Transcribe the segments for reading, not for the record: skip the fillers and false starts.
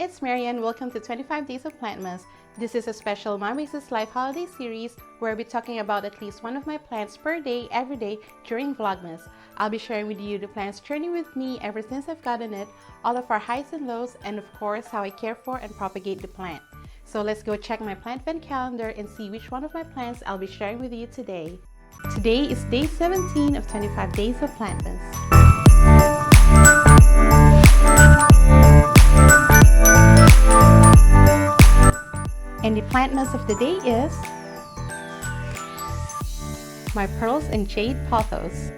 it's Marian. Welcome to 25 Days of Plantmas. This is a special Mom Raises Life holiday series where I'll be talking about at least one of my plants per day, every day during Vlogmas. I'll be sharing with you the plant's journey with me ever since I've gotten it, all of our highs and lows, and of course how I care for and propagate the plant. So let's go check my plant vent calendar and see which one of my plants I'll be sharing with you today. Today is day 17 of 25 Days of Plantmas. And the plantmas of the day is my pearls and Jade Pothos.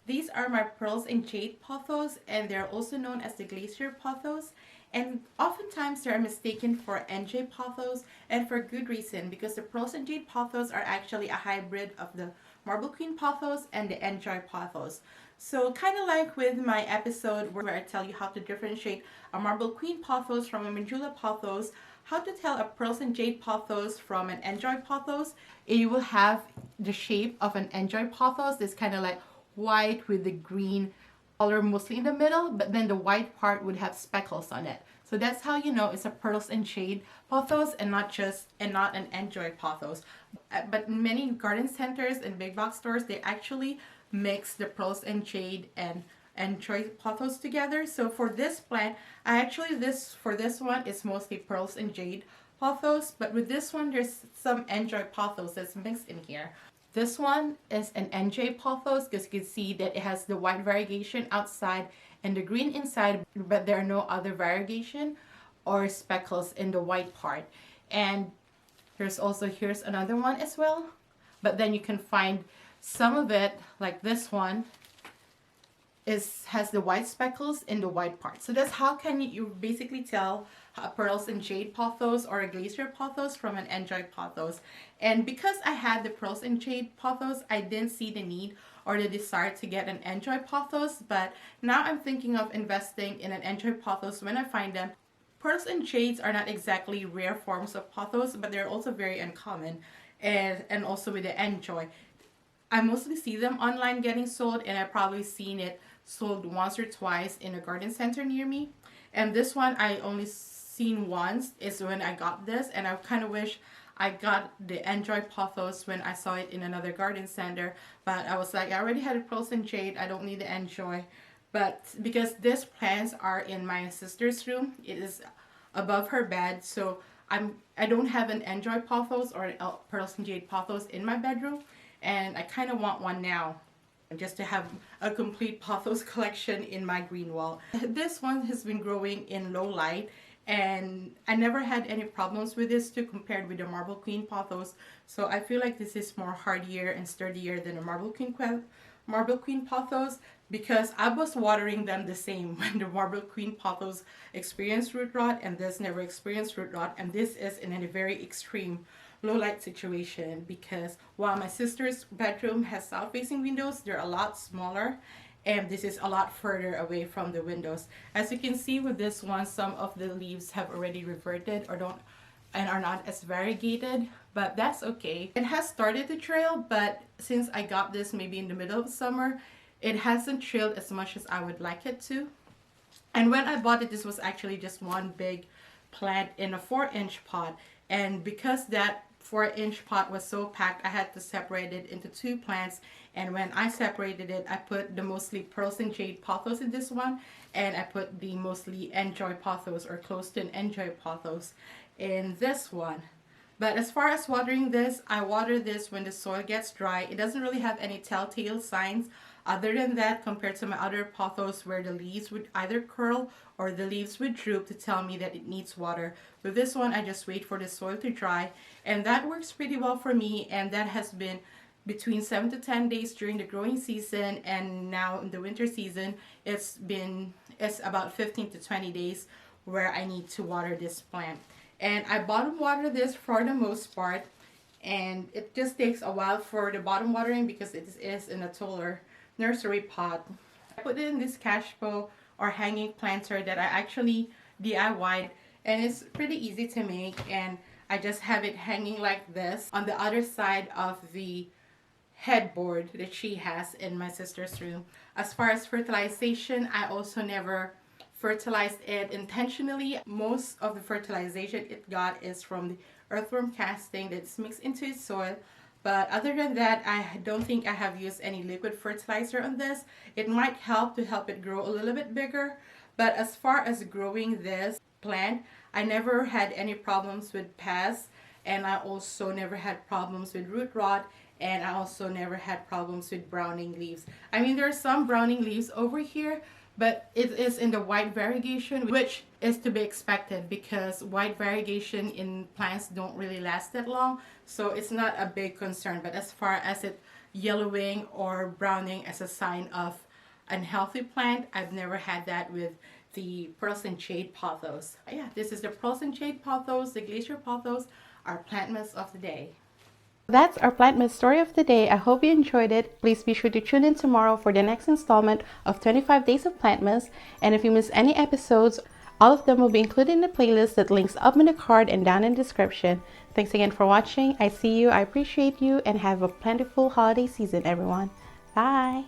These are my pearls and Jade Pothos, and they're also known as the glacier pothos. And oftentimes they are mistaken for NJ pothos, and for good reason, because the pearls and Jade pothos are actually a hybrid of the marble queen pothos and the NJ pothos. So kind of like with my episode where I tell you how to differentiate a marble queen pothos from a medulla pothos, how to tell a pearls and Jade pothos from an NJ pothos, you will have the shape of an NJ pothos. This kind of like white with the green color mostly in the middle, but then the white part would have speckles on it. So that's how you know it's a pearls and Jade pothos and not an NJ pothos. But in many garden centers and big box stores, they actually mix the pearls and Jade and NJ pothos together. So for this plant, for this one it's mostly pearls and Jade pothos, but with this one there's some NJ pothos that's mixed in here. This one is an NJ pothos because you can see that it has the white variegation outside and the green inside, but there are no other variegation or speckles in the white part. And here's another one as well, but then you can find some of it, like this one, has the white speckles in the white part. So that's how can you basically tell a pearls and Jade pothos or a glacier pothos from an NJ pothos. And because I had the pearls and Jade pothos, I didn't see the need or the desire to get an NJ pothos, but now I'm thinking of investing in an NJ pothos when I find them. Pearls and Jades are not exactly rare forms of pothos, but they're also very uncommon, and also with the NJ. I mostly see them online getting sold, and I've probably seen it sold once or twice in a garden center near me. And this one I only seen once, is when I got this, and I kind of wish I got the NJ pothos when I saw it in another garden center, but I was like, I already had a pearls and Jade, I don't need the NJ. But because these plants are in my sister's room, it is above her bed, so I don't have an NJ pothos or a pearls and Jade pothos in my bedroom, and I kind of want one now, just to have a complete pothos collection in my green wall. This one has been growing in low light, and I never had any problems with this too compared with the marble queen pothos. So I feel like this is more hardier and sturdier than a marble queen pothos, because I was watering them the same when the marble queen pothos experienced root rot and this never experienced root rot, and this is in a very extreme low light situation, because while my sister's bedroom has south facing windows, they're a lot smaller, and this is a lot further away from the windows. As you can see with this one, some of the leaves have already reverted and are not as variegated, but that's okay. It has started to trail, but since I got this maybe in the middle of summer, it hasn't trailed as much as I would like it to. And when I bought it, this was actually just one big plant in a 4-inch pot, and because that 4-inch pot was so packed, I had to separate it into 2 plants. And when I separated it, I put the mostly pearls and Jade pothos in this one, and I put the mostly NJ pothos or close to an NJ pothos in this one. But as far as watering this, I water this when the soil gets dry. It doesn't really have any telltale signs other than that, compared to my other pothos where the leaves would either curl or the leaves would droop to tell me that it needs water. With this one, I just wait for the soil to dry, and that works pretty well for me. And that has been between 7 to 10 days during the growing season, and now in the winter season it's about 15 to 20 days where I need to water this plant. And I bottom water this for the most part, and it just takes a while for the bottom watering because it is in a taller nursery pot. I put it in this cash bow or hanging planter that I actually DIY'd, and it's pretty easy to make, and I just have it hanging like this on the other side of the headboard that she has in my sister's room. As far as fertilization, I also never fertilized it intentionally. Most of the fertilization it got is from the earthworm casting that's mixed into its soil. But other than that, I don't think I have used any liquid fertilizer on this. It might help to help it grow a little bit bigger. But as far as growing this plant, I never had any problems with pests, and I also never had problems with root rot, and I also never had problems with browning leaves. I mean, there are some browning leaves over here, but it is in the white variegation, which is to be expected because white variegation in plants don't really last that long, so it's not a big concern. But as far as it yellowing or browning as a sign of unhealthy plant, I've never had that with the Pearls and Jade Pothos. Yeah, this is the Pearls and Jade Pothos, the Glacier Pothos, our Plantmas of the day. That's our Plantmas story of the day. I hope you enjoyed it. Please be sure to tune in tomorrow for the next installment of 25 Days of Plantmas. And if you miss any episodes, all of them will be included in the playlist that links up in the card and down in the description. Thanks again for watching. I see you, I appreciate you, and have a plentiful holiday season, everyone. Bye!